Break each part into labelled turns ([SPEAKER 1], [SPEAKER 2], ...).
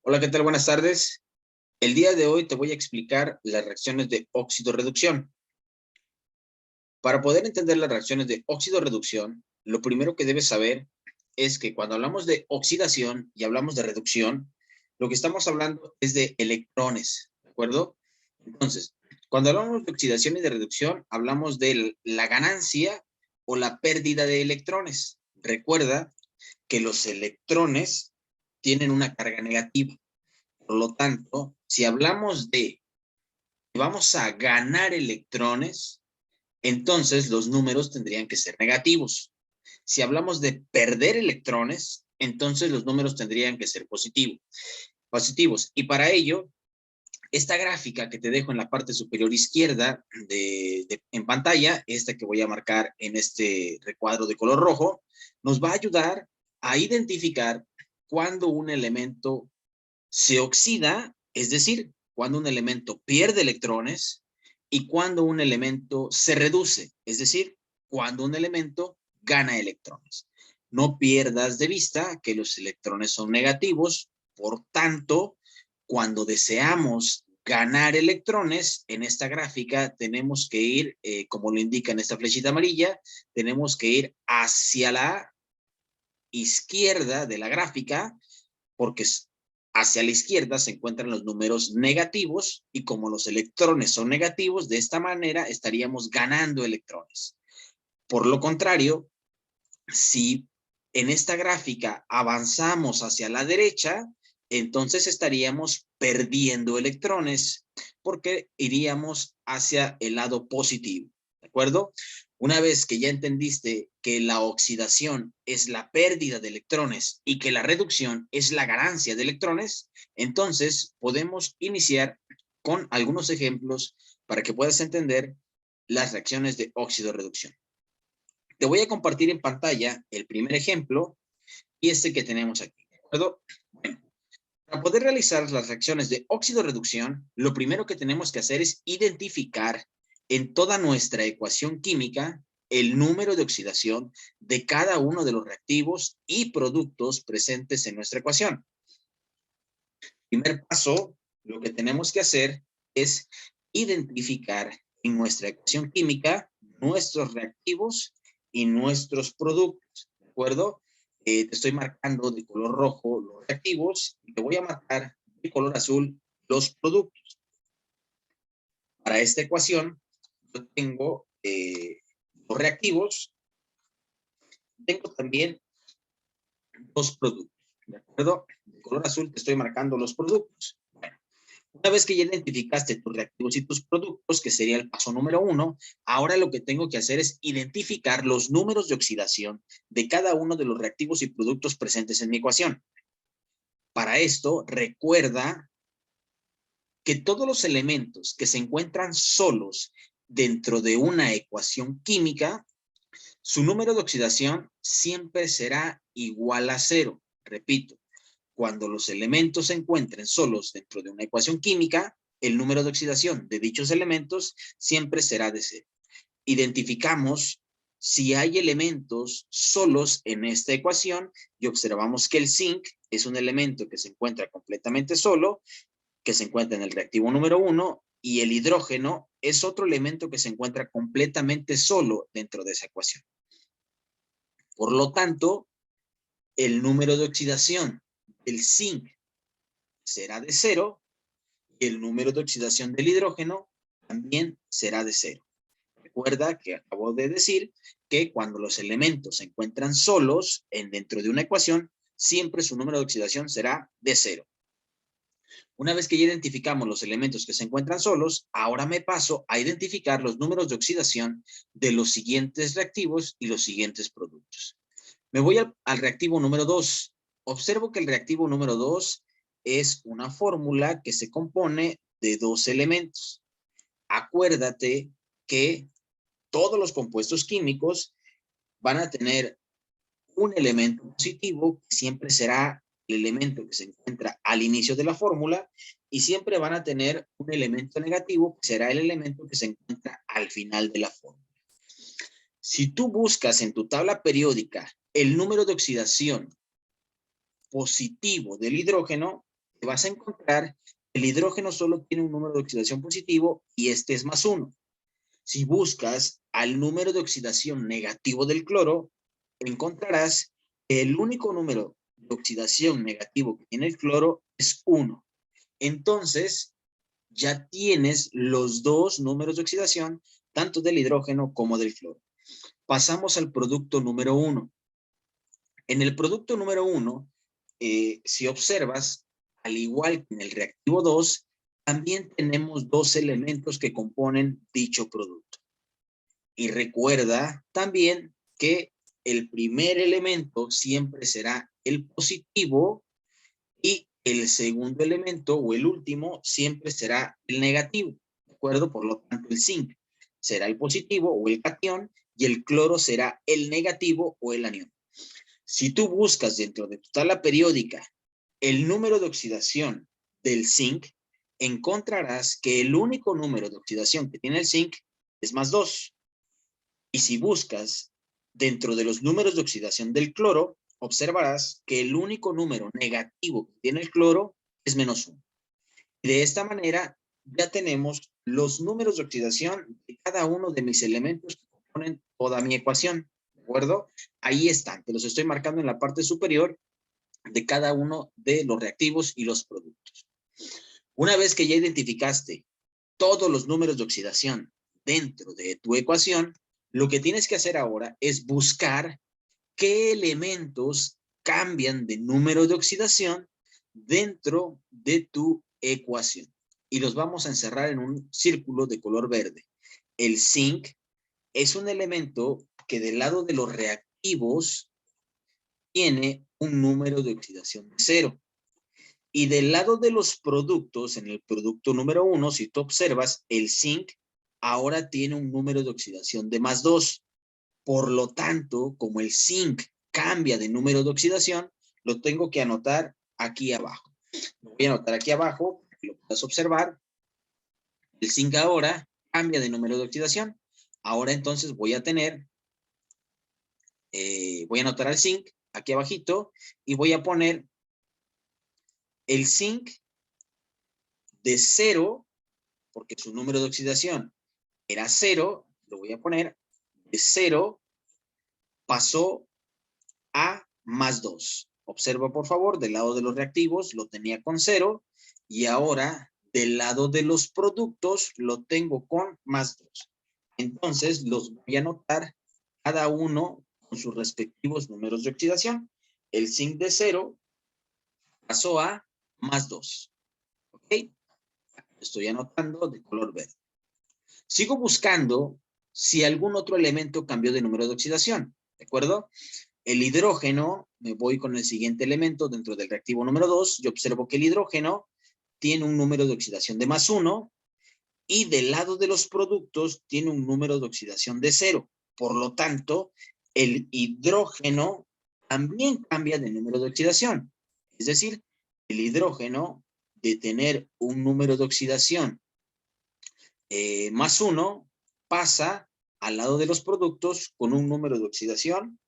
[SPEAKER 1] Hola, ¿qué tal? Buenas tardes. El día de hoy te voy a explicar las reacciones de óxido-reducción. Para poder entender las reacciones de óxido-reducción, lo primero que debes saber es que cuando hablamos de oxidación y hablamos de reducción, lo que estamos hablando es de electrones, ¿de acuerdo? Entonces, cuando hablamos de oxidación y de reducción, hablamos de la ganancia o la pérdida de electrones. Recuerda que los electrones tienen una carga negativa. Por lo tanto, si hablamos de que vamos a ganar electrones, entonces los números tendrían que ser negativos. Si hablamos de perder electrones, entonces los números tendrían que ser positivos. Y para ello, esta gráfica que te dejo en la parte superior izquierda en pantalla, esta que voy a marcar en este recuadro de color rojo, nos va a ayudar a identificar cuando un elemento se oxida, es decir, cuando un elemento pierde electrones, y cuando un elemento se reduce, es decir, cuando un elemento gana electrones. No pierdas de vista que los electrones son negativos, por tanto, cuando deseamos ganar electrones, en esta gráfica tenemos que ir, como lo indica en esta flechita amarilla, tenemos que ir hacia la izquierda de la gráfica, porque hacia la izquierda se encuentran los números negativos y como los electrones son negativos, de esta manera estaríamos ganando electrones. Por lo contrario, si en esta gráfica avanzamos hacia la derecha, entonces estaríamos perdiendo electrones porque iríamos hacia el lado positivo, ¿de acuerdo? Una vez que ya entendiste que la oxidación es la pérdida de electrones y que la reducción es la ganancia de electrones, entonces podemos iniciar con algunos ejemplos para que puedas entender las reacciones de óxido-reducción. Te voy a compartir en pantalla el primer ejemplo y este que tenemos aquí, ¿de acuerdo? Bueno, para poder realizar las reacciones de óxido-reducción, lo primero que tenemos que hacer es identificar en toda nuestra ecuación química el número de oxidación de cada uno de los reactivos y productos presentes en nuestra ecuación. Primer paso, lo que tenemos que hacer es identificar en nuestra ecuación química nuestros reactivos y nuestros productos, ¿de acuerdo? Te estoy marcando de color rojo los reactivos y te voy a marcar de color azul los productos. Para esta ecuación, yo tengo los reactivos, tengo también dos productos, ¿de acuerdo? De color azul te estoy marcando los productos. Una vez que ya identificaste tus reactivos y tus productos, que sería el paso número 1, ahora lo que tengo que hacer es identificar los números de oxidación de cada uno de los reactivos y productos presentes en mi ecuación. Para esto, recuerda que todos los elementos que se encuentran solos dentro de una ecuación química, su número de oxidación siempre será igual a 0. Repito, cuando los elementos se encuentren solos dentro de una ecuación química, el número de oxidación de dichos elementos siempre será de 0. Identificamos si hay elementos solos en esta ecuación y observamos que el zinc es un elemento que se encuentra completamente solo, que se encuentra en el reactivo número 1, y el hidrógeno es otro elemento que se encuentra completamente solo dentro de esa ecuación. Por lo tanto, el número de oxidación del zinc será de 0 y el número de oxidación del hidrógeno también será de 0. Recuerda que acabo de decir que cuando los elementos se encuentran solos dentro de una ecuación, siempre su número de oxidación será de 0. Una vez que ya identificamos los elementos que se encuentran solos, ahora me paso a identificar los números de oxidación de los siguientes reactivos y los siguientes productos. Me voy al reactivo número 2. Observo que el reactivo número 2 es una fórmula que se compone de dos elementos. Acuérdate que todos los compuestos químicos van a tener un elemento positivo, que siempre será el elemento que se encuentra al inicio de la fórmula, y siempre van a tener un elemento negativo, que será el elemento que se encuentra al final de la fórmula. Si tú buscas en tu tabla periódica el número de oxidación positivo del hidrógeno, te vas a encontrar que el hidrógeno solo tiene un número de oxidación positivo y este es +1. Si buscas al número de oxidación negativo del cloro, encontrarás que el único número de oxidación negativo que tiene el cloro es 1. Entonces, ya tienes los dos números de oxidación, tanto del hidrógeno como del cloro. Pasamos al producto número 1. En el producto número 1, si observas, al igual que en el reactivo 2, también tenemos dos elementos que componen dicho producto. Y recuerda también que el primer elemento siempre será el positivo y el segundo elemento o el último siempre será el negativo, ¿de acuerdo? Por lo tanto, el zinc será el positivo o el catión y el cloro será el negativo o el anión. Si tú buscas dentro de tu tabla periódica el número de oxidación del zinc, encontrarás que el único número de oxidación que tiene el zinc es +2. Y si buscas dentro de los números de oxidación del cloro, observarás que el único número negativo que tiene el cloro es -1. Y de esta manera ya tenemos los números de oxidación de cada uno de mis elementos que componen toda mi ecuación, ¿de acuerdo? Ahí están, te los estoy marcando en la parte superior de cada uno de los reactivos y los productos. Una vez que ya identificaste todos los números de oxidación dentro de tu ecuación, lo que tienes que hacer ahora es buscar qué elementos cambian de número de oxidación dentro de tu ecuación. Y los vamos a encerrar en un círculo de color verde. El zinc es un elemento que del lado de los reactivos tiene un número de oxidación de 0. Y del lado de los productos, en el producto número 1, si tú observas, el zinc ahora tiene un número de oxidación de +2. Por lo tanto, como el zinc cambia de número de oxidación, lo tengo que anotar aquí abajo. Lo voy a anotar aquí abajo para que lo puedas observar. El zinc ahora cambia de número de oxidación. Ahora entonces voy a anotar el zinc aquí abajito y voy a poner el zinc de 0, porque su número de oxidación era 0, lo voy a poner, de 0 pasó a +2. Observa, por favor, del lado de los reactivos lo tenía con 0 y ahora del lado de los productos lo tengo con +2. Entonces los voy a anotar cada uno con sus respectivos números de oxidación. El zinc de 0 pasó a +2. ¿Ok? Estoy anotando de color verde. Sigo buscando si algún otro elemento cambió de número de oxidación. ¿De acuerdo? El hidrógeno, me voy con el siguiente elemento dentro del reactivo número 2. Yo observo que el hidrógeno tiene un número de oxidación de +1 y del lado de los productos tiene un número de oxidación de 0. Por lo tanto, el hidrógeno también cambia de número de oxidación. Es decir, el hidrógeno de tener un número de oxidación +1 pasa al lado de los productos con un número de oxidación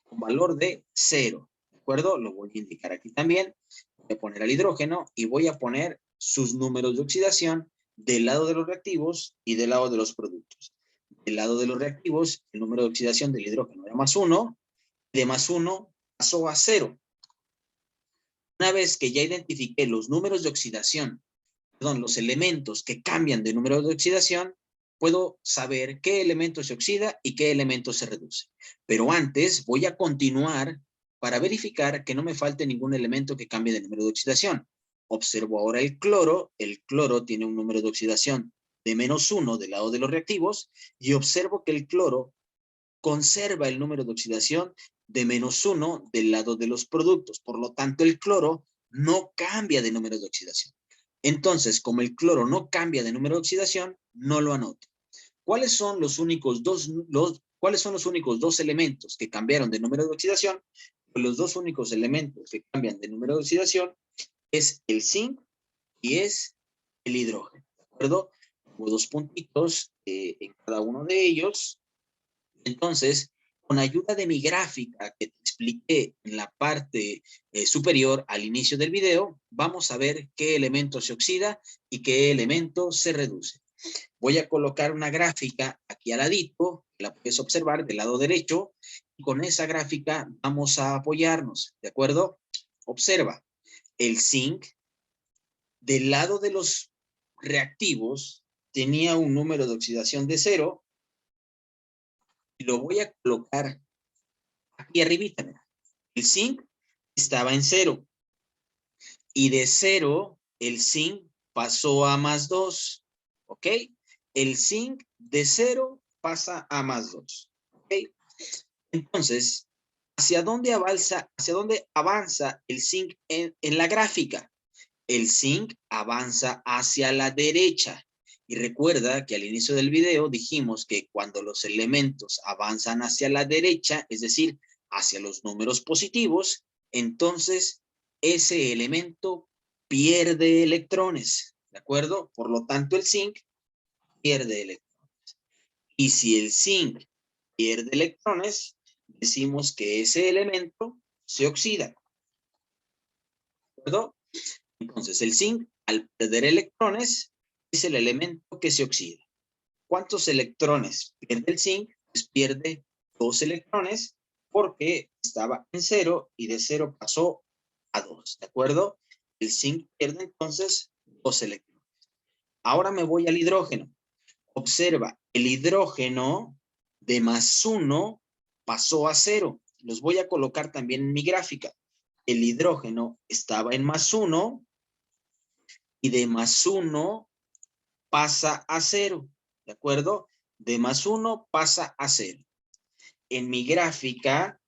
[SPEAKER 1] con valor de 0. ¿De acuerdo? Lo voy a indicar aquí también. Voy a poner al hidrógeno y voy a poner sus números de oxidación del lado de los reactivos y del lado de los productos. Del lado de los reactivos, el número de oxidación del hidrógeno era +1, de +1 pasó a 0. Una vez que ya identifiqué los números de oxidación, perdón, los elementos que cambian de número de oxidación, puedo saber qué elemento se oxida y qué elemento se reduce. Pero antes voy a continuar para verificar que no me falte ningún elemento que cambie de número de oxidación. Observo ahora el cloro tiene un número de oxidación de -1 del lado de los reactivos y observo que el cloro conserva el número de oxidación de -1 del lado de los productos. Por lo tanto, el cloro no cambia de número de oxidación. Entonces, como el cloro no cambia de número de oxidación, no lo anoto. ¿Cuáles son los únicos dos elementos que cambiaron de número de oxidación? Pues los dos únicos elementos que cambian de número de oxidación es el zinc y es el hidrógeno. ¿De acuerdo? Tengo dos puntitos en cada uno de ellos. Entonces, con ayuda de mi gráfica que te expliqué en la parte superior al inicio del video, vamos a ver qué elemento se oxida y qué elemento se reduce. Voy a colocar una gráfica aquí al ladito, la puedes observar del lado derecho, y con esa gráfica vamos a apoyarnos, ¿de acuerdo? Observa, el zinc del lado de los reactivos tenía un número de oxidación de 0, y lo voy a colocar aquí arribita, mira. El zinc estaba en 0, y de 0 el zinc pasó a +2, ¿ok? El zinc de 0 pasa a +2, ¿ok? Entonces, ¿hacia dónde avanza el zinc en la gráfica? El zinc avanza hacia la derecha. Y recuerda que al inicio del video dijimos que cuando los elementos avanzan hacia la derecha, es decir, hacia los números positivos, entonces ese elemento pierde electrones, ¿de acuerdo? Por lo tanto, el zinc pierde electrones. Y si el zinc pierde electrones, decimos que ese elemento se oxida, ¿de acuerdo? Entonces, el zinc, al perder electrones, es el elemento que se oxida. ¿Cuántos electrones pierde el zinc? Pues pierde 2 electrones porque estaba en 0 y de 0 pasó a 2, ¿de acuerdo? El zinc pierde entonces 2 electrones. Ahora me voy al hidrógeno. Observa, el hidrógeno de +1 pasó a 0. Los voy a colocar también en mi gráfica. El hidrógeno estaba en +1 y de +1 pasa a 0, ¿de acuerdo? De +1 pasa a 0. En mi gráfica,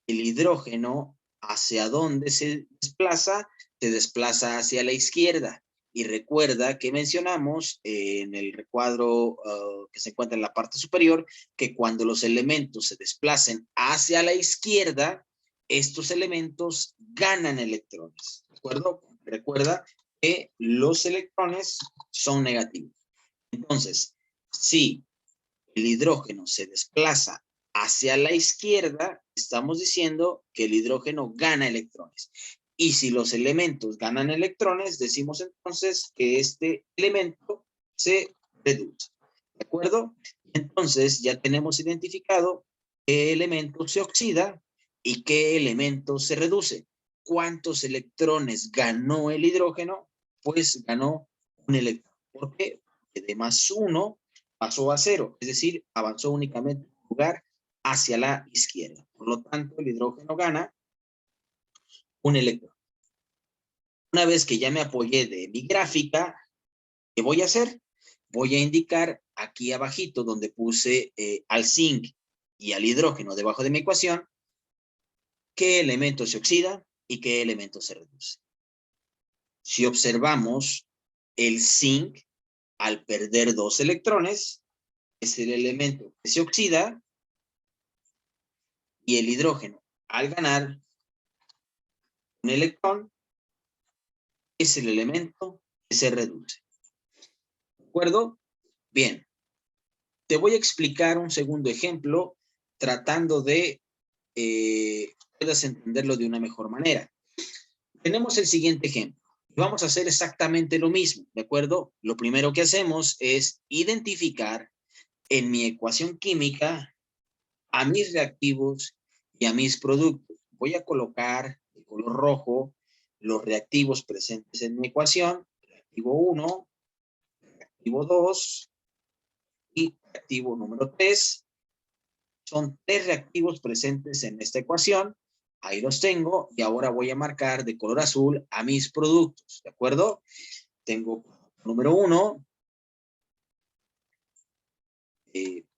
[SPEAKER 1] el hidrógeno, ¿hacia dónde se desplaza? Se desplaza hacia la izquierda. Y recuerda que mencionamos en el recuadro que se encuentra en la parte superior, que cuando los elementos se desplacen hacia la izquierda, estos elementos ganan electrones, ¿de acuerdo? Recuerda que los electrones son negativos. Entonces, si el hidrógeno se desplaza hacia la izquierda, estamos diciendo que el hidrógeno gana electrones. Y si los elementos ganan electrones, decimos entonces que este elemento se reduce. ¿De acuerdo? Entonces ya tenemos identificado qué elemento se oxida y qué elemento se reduce. ¿Cuántos electrones ganó el hidrógeno? Pues ganó un electrón. ¿Por qué? Porque de +1 pasó a 0, es decir, avanzó únicamente un lugar hacia la izquierda. Por lo tanto, el hidrógeno gana un electrón. Una vez que ya me apoyé de mi gráfica, ¿qué voy a hacer? Voy a indicar aquí abajito donde puse al zinc y al hidrógeno debajo de mi ecuación, qué elemento se oxida y qué elemento se reduce. Si observamos, el zinc, al perder 2 electrones, es el elemento que se oxida, y el hidrógeno, al ganar un electrón, es el elemento que se reduce. ¿De acuerdo? Bien. Te voy a explicar un segundo ejemplo tratando de puedas entenderlo de una mejor manera. Tenemos el siguiente ejemplo. Vamos a hacer exactamente lo mismo, ¿de acuerdo? Lo primero que hacemos es identificar en mi ecuación química a mis reactivos y a mis productos. Voy a colocar de color rojo los reactivos presentes en mi ecuación, reactivo 1, reactivo 2 y reactivo número 3. Son 3 reactivos presentes en esta ecuación. Ahí los tengo y ahora voy a marcar de color azul a mis productos, ¿de acuerdo? Tengo número 1.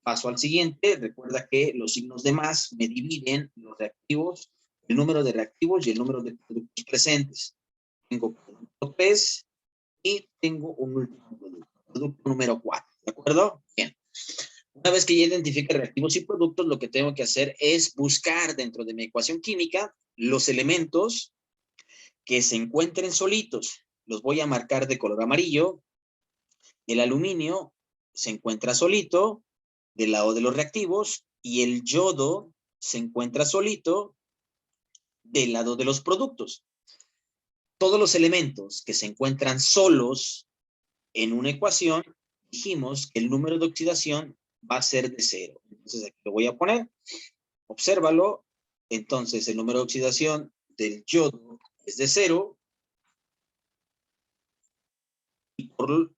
[SPEAKER 1] Paso al siguiente. Recuerda que los signos de más me dividen los reactivos, el número de reactivos y el número de productos presentes. Tengo producto 3 y tengo un último producto número 4, ¿de acuerdo? Bien. Una vez que ya identifique reactivos y productos, lo que tengo que hacer es buscar dentro de mi ecuación química los elementos que se encuentren solitos. Los voy a marcar de color amarillo. El aluminio se encuentra solito del lado de los reactivos y el yodo se encuentra solito del lado de los productos. Todos los elementos que se encuentran solos en una ecuación, dijimos que el número de oxidación va a ser de 0. Entonces aquí lo voy a poner. Obsérvalo. Entonces el número de oxidación del yodo es de 0. Y por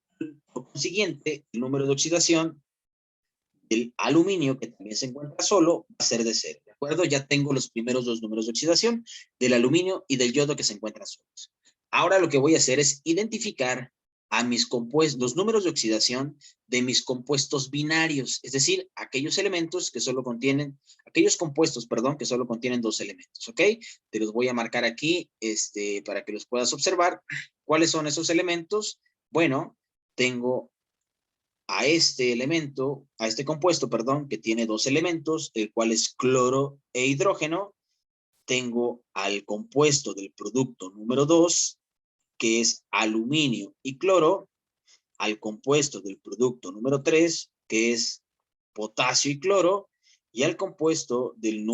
[SPEAKER 1] consiguiente, el número de oxidación del aluminio, que también se encuentra solo, va a ser de 0. ¿De acuerdo? Ya tengo los primeros dos números de oxidación del aluminio y del yodo que se encuentran solos. Ahora lo que voy a hacer es identificar a mis compuestos, los números de oxidación de mis compuestos binarios, es decir, aquellos elementos que solo contienen, aquellos compuestos, perdón, que solo contienen dos elementos, ¿ok? Te los voy a marcar aquí para que los puedas observar. ¿Cuáles son esos elementos? Bueno, tengo a este elemento, a este compuesto, perdón, que tiene dos elementos, el cual es cloro e hidrógeno. Tengo al compuesto del producto número 2, que es aluminio y cloro, al compuesto del producto número 3, que es potasio y cloro, y al compuesto del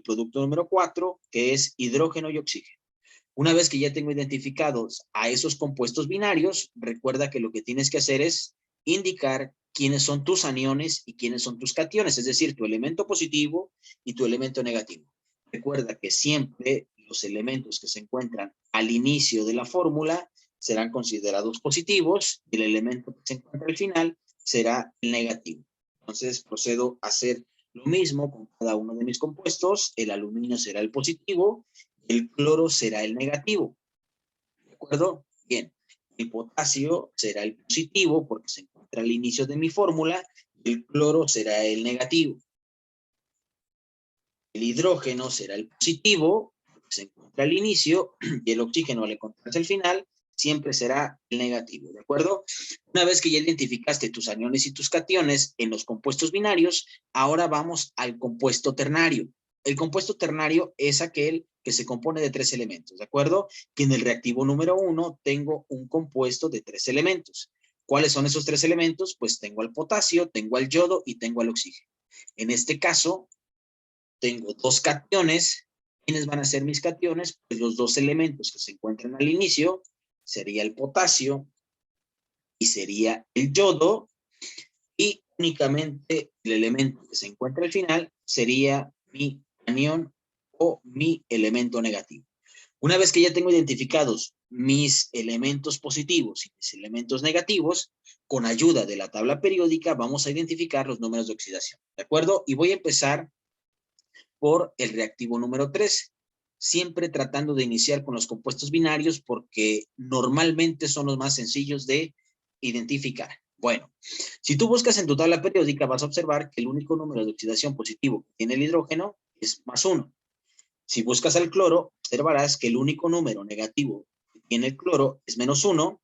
[SPEAKER 1] producto número 4, que es hidrógeno y oxígeno. Una vez que ya tengo identificados a esos compuestos binarios, recuerda que lo que tienes que hacer es indicar quiénes son tus aniones y quiénes son tus cationes, es decir, tu elemento positivo y tu elemento negativo. Recuerda que siempre los elementos que se encuentran al inicio de la fórmula serán considerados positivos y el elemento que se encuentra al final será el negativo. Entonces procedo a hacer lo mismo con cada uno de mis compuestos. El aluminio será el positivo, el cloro será el negativo. ¿De acuerdo? Bien. El potasio será el positivo porque se encuentra al inicio de mi fórmula. El cloro será el negativo. El hidrógeno será el positivo porque se encuentra al inicio y el oxígeno al encontrarse al final siempre será el negativo, ¿de acuerdo? Una vez que ya identificaste tus aniones y tus cationes en los compuestos binarios, ahora vamos al compuesto ternario. El compuesto ternario es aquel que se compone de 3 elementos, ¿de acuerdo? Que en el reactivo número 1 tengo un compuesto de 3 elementos. ¿Cuáles son esos 3 elementos? Pues tengo al potasio, tengo al yodo y tengo al oxígeno. En este caso, tengo 2 cationes. ¿Quiénes van a ser mis cationes? Pues los 2 elementos que se encuentran al inicio, sería el potasio y sería el yodo, y únicamente el elemento que se encuentra al final sería mi anión o mi elemento negativo. Una vez que ya tengo identificados mis elementos positivos y mis elementos negativos, con ayuda de la tabla periódica vamos a identificar los números de oxidación, ¿de acuerdo? Y voy a empezar por el reactivo número 3, siempre tratando de iniciar con los compuestos binarios porque normalmente son los más sencillos de identificar. Bueno, si tú buscas en tu tabla periódica vas a observar que el único número de oxidación positivo que tiene el hidrógeno es +1. Si buscas al cloro, observarás que el único número negativo que tiene el cloro es -1.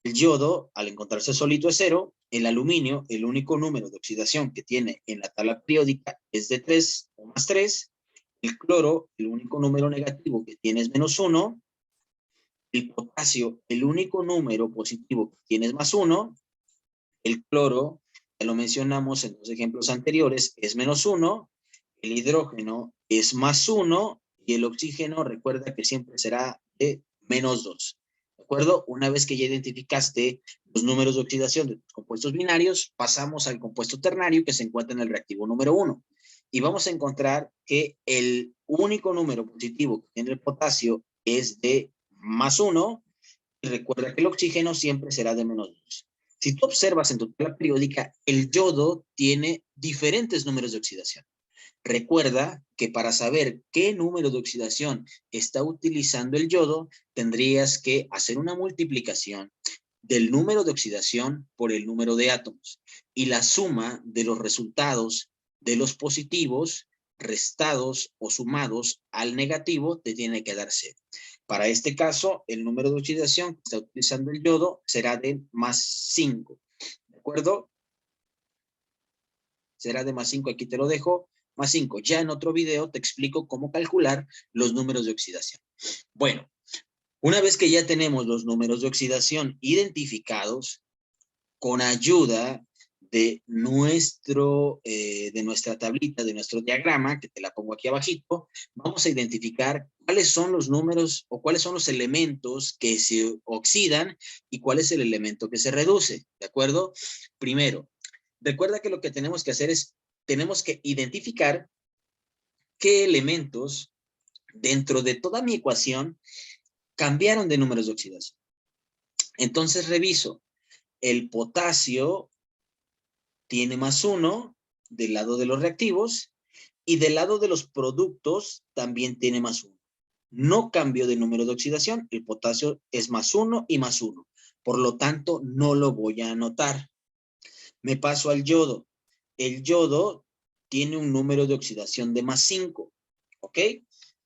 [SPEAKER 1] El yodo, al encontrarse solito, es 0. El aluminio, el único número de oxidación que tiene en la tabla periódica es de 3 o +3. El cloro, el único número negativo que tiene es -1. El potasio, el único número positivo que tiene es +1. El cloro, ya lo mencionamos en los ejemplos anteriores, es -1. El hidrógeno es +1. Y el oxígeno, recuerda que siempre será de -2. ¿De acuerdo? Una vez que ya identificaste los números de oxidación de tus compuestos binarios, pasamos al compuesto ternario que se encuentra en el reactivo número 1. Y vamos a encontrar que el único número positivo que tiene el potasio es de +1. Y recuerda que el oxígeno siempre será de -2. Si tú observas en tu tabla periódica, el yodo tiene diferentes números de oxidación. Recuerda que para saber qué número de oxidación está utilizando el yodo, tendrías que hacer una multiplicación del número de oxidación por el número de átomos. Y la suma de los resultados de los positivos restados o sumados al negativo te tiene que dar 0. Para este caso, el número de oxidación que está utilizando el yodo será de +5. ¿De acuerdo? Será de +5, aquí te lo dejo, +5. Ya en otro video te explico cómo calcular los números de oxidación. Bueno, una vez que ya tenemos los números de oxidación identificados, con ayuda de nuestra tablita, de nuestro diagrama, que te la pongo aquí abajito, vamos a identificar cuáles son los números o cuáles son los elementos que se oxidan y cuál es el elemento que se reduce, ¿de acuerdo? Primero, recuerda que lo que tenemos que hacer es, tenemos que identificar qué elementos dentro de toda mi ecuación cambiaron de números de oxidación. Entonces reviso, el potasio tiene +1 del lado de los reactivos y del lado de los productos también tiene +1. No cambió de número de oxidación, el potasio es +1 y +1. Por lo tanto, no lo voy a anotar. Me paso al yodo. El yodo tiene un número de oxidación de +5, ¿ok?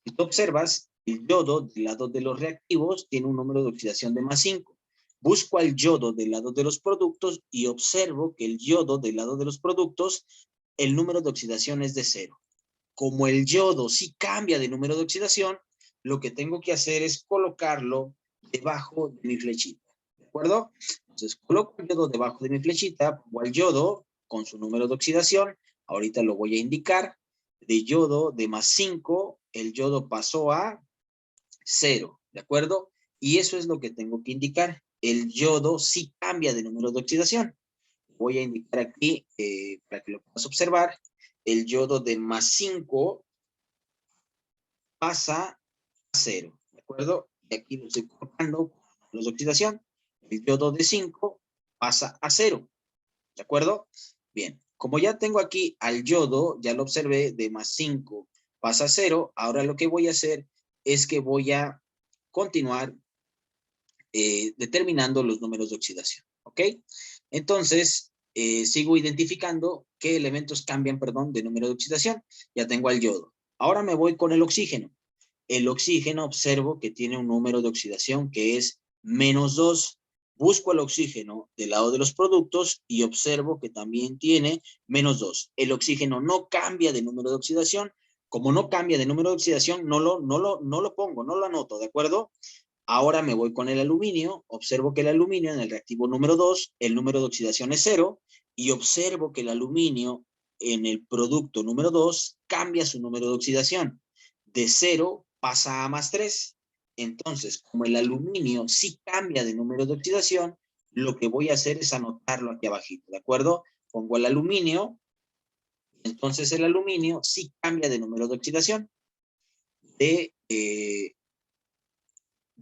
[SPEAKER 1] Si tú observas, el yodo del lado de los reactivos tiene un número de oxidación de +5. Busco al yodo del lado de los productos y observo que el yodo del lado de los productos, el número de oxidación es de 0. Como el yodo sí cambia de número de oxidación, lo que tengo que hacer es colocarlo debajo de mi flechita, ¿de acuerdo? Entonces coloco el yodo debajo de mi flechita, pongo al yodo con su número de oxidación, ahorita lo voy a indicar, de yodo de +5, el yodo pasó a 0, ¿de acuerdo? Y eso es lo que tengo que indicar. El yodo sí cambia de número de oxidación. Voy a indicar aquí, para que lo puedas observar, el yodo de +5 pasa a 0, ¿de acuerdo? Y aquí lo estoy colocando con números de oxidación. El yodo de 5 pasa a 0, ¿de acuerdo? Bien, como ya tengo aquí al yodo, ya lo observé, de +5 pasa a 0, ahora lo que voy a hacer es que voy a continuar determinando los números de oxidación, ¿ok? Entonces, sigo identificando qué elementos cambian, perdón, de número de oxidación. Ya tengo al yodo. Ahora me voy con el oxígeno. El oxígeno observo que tiene un número de oxidación que es -2. Busco el oxígeno del lado de los productos y observo que también tiene -2. El oxígeno no cambia de número de oxidación. Como no cambia de número de oxidación, no lo pongo, no lo anoto, ¿de acuerdo? Ahora me voy con el aluminio, observo que el aluminio en el reactivo número 2, el número de oxidación es 0, y observo que el aluminio en el producto número 2 cambia su número de oxidación. De 0 pasa a +3. Entonces, como el aluminio sí cambia de número de oxidación, lo que voy a hacer es anotarlo aquí abajito, ¿de acuerdo? Pongo el aluminio, entonces el aluminio sí cambia de número de oxidación.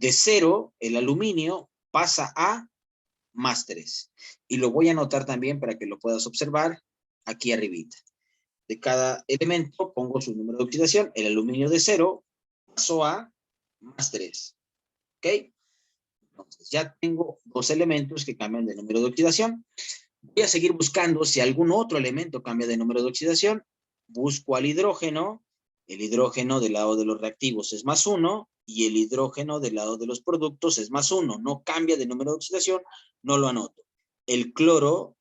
[SPEAKER 1] De 0, el aluminio pasa a +3. Y lo voy a anotar también para que lo puedas observar aquí arribita. De cada elemento pongo su número de oxidación. El aluminio de 0 pasó a +3. ¿Ok? Entonces ya tengo dos elementos que cambian de número de oxidación. Voy a seguir buscando si algún otro elemento cambia de número de oxidación. Busco al hidrógeno. El hidrógeno del lado de los reactivos es +1 y el hidrógeno del lado de los productos es +1. No cambia de número de oxidación, no lo anoto. El cloro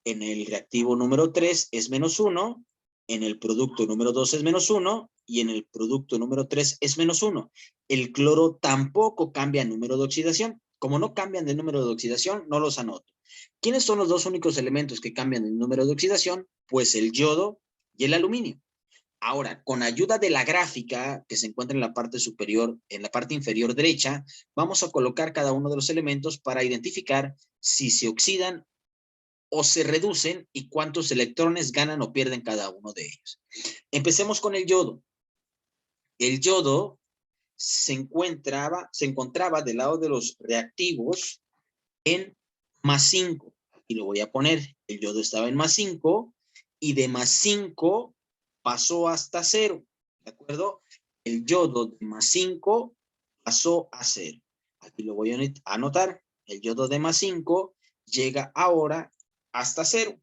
[SPEAKER 1] en el reactivo número 3 es -1, en el producto número 2 es -1 y en el producto número 3 es -1. El cloro tampoco cambia de número de oxidación. Como no cambian de número de oxidación, no los anoto. ¿Quiénes son los dos únicos elementos que cambian de número de oxidación? Pues el yodo y el aluminio. Ahora, con ayuda de la gráfica que se encuentra en la parte superior, en la parte inferior derecha, vamos a colocar cada uno de los elementos para identificar si se oxidan o se reducen y cuántos electrones ganan o pierden cada uno de ellos. Empecemos con el yodo. El yodo se encontraba del lado de los reactivos en +5. Y lo voy a poner. El yodo estaba en +5 y de +5 pasó hasta 0. ¿De acuerdo? El yodo de +5 pasó a 0. Aquí lo voy a anotar. El yodo de +5 llega ahora hasta 0.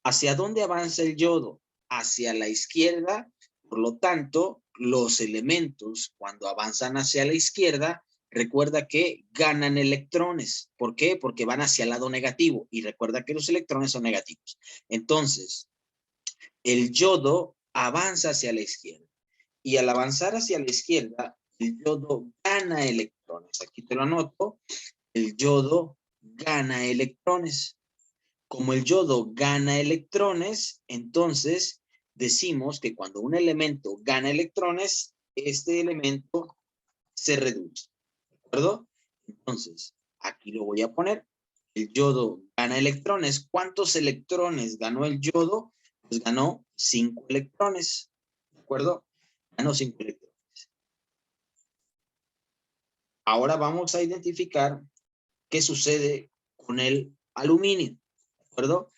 [SPEAKER 1] ¿Hacia dónde avanza el yodo? Hacia la izquierda. Por lo tanto, los elementos cuando avanzan hacia la izquierda, recuerda que ganan electrones. ¿Por qué? Porque van hacia el lado negativo y recuerda que los electrones son negativos. Entonces, el yodo avanza hacia la izquierda y al avanzar hacia la izquierda, el yodo gana electrones. Aquí te lo anoto. El yodo gana electrones. Como el yodo gana electrones, entonces decimos que cuando un elemento gana electrones, este elemento se reduce. ¿De acuerdo? Entonces, aquí lo voy a poner. El yodo gana electrones. ¿Cuántos electrones ganó el yodo? Pues ganó 5 electrones. ¿De acuerdo? Ganó 5 electrones. Ahora vamos a identificar qué sucede con el aluminio. ¿De acuerdo?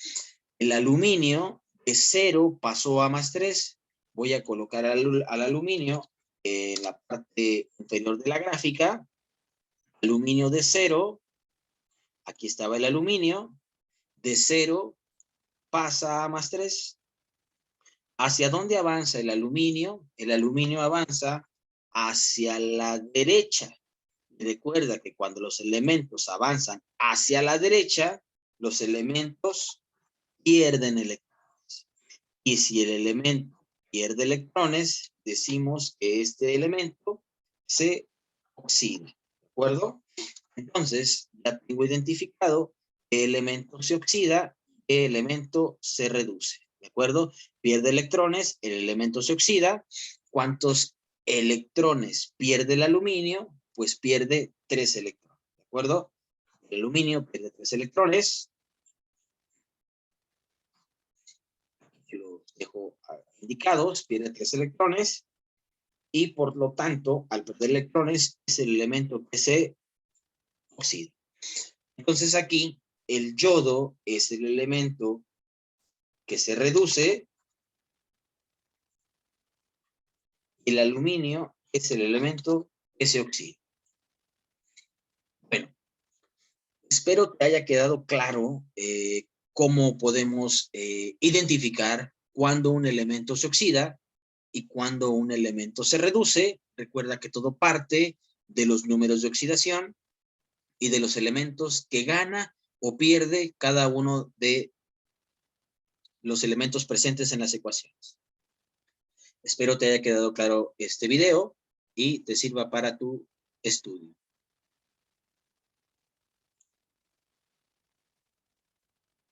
[SPEAKER 1] El aluminio de 0 pasó a +3. Voy a colocar al aluminio en la parte inferior de la gráfica. Aluminio de 0. Aquí estaba el aluminio. De 0 pasa a +3. ¿Hacia dónde avanza el aluminio? El aluminio avanza hacia la derecha. Recuerda que cuando los elementos avanzan hacia la derecha, los elementos pierden electrones. Y si el elemento pierde electrones, decimos que este elemento se oxida. ¿De acuerdo? Entonces, ya tengo identificado qué elemento se oxida, qué elemento se reduce. ¿De acuerdo? Pierde electrones, el elemento se oxida. ¿Cuántos electrones pierde el aluminio? Pues pierde 3 electrones. ¿De acuerdo? El aluminio pierde 3 electrones. Aquí los dejo indicados, pierde 3 electrones. Y por lo tanto, al perder electrones, es el elemento que se oxida. Entonces aquí, el yodo es el elemento que se reduce. El aluminio es el elemento que se oxida. Bueno, espero que haya quedado claro cómo podemos identificar cuando un elemento se oxida y cuando un elemento se reduce. Recuerda que todo parte de los números de oxidación y de los elementos que gana o pierde cada uno de los elementos presentes en las ecuaciones. Espero te haya quedado claro este video y te sirva para tu estudio.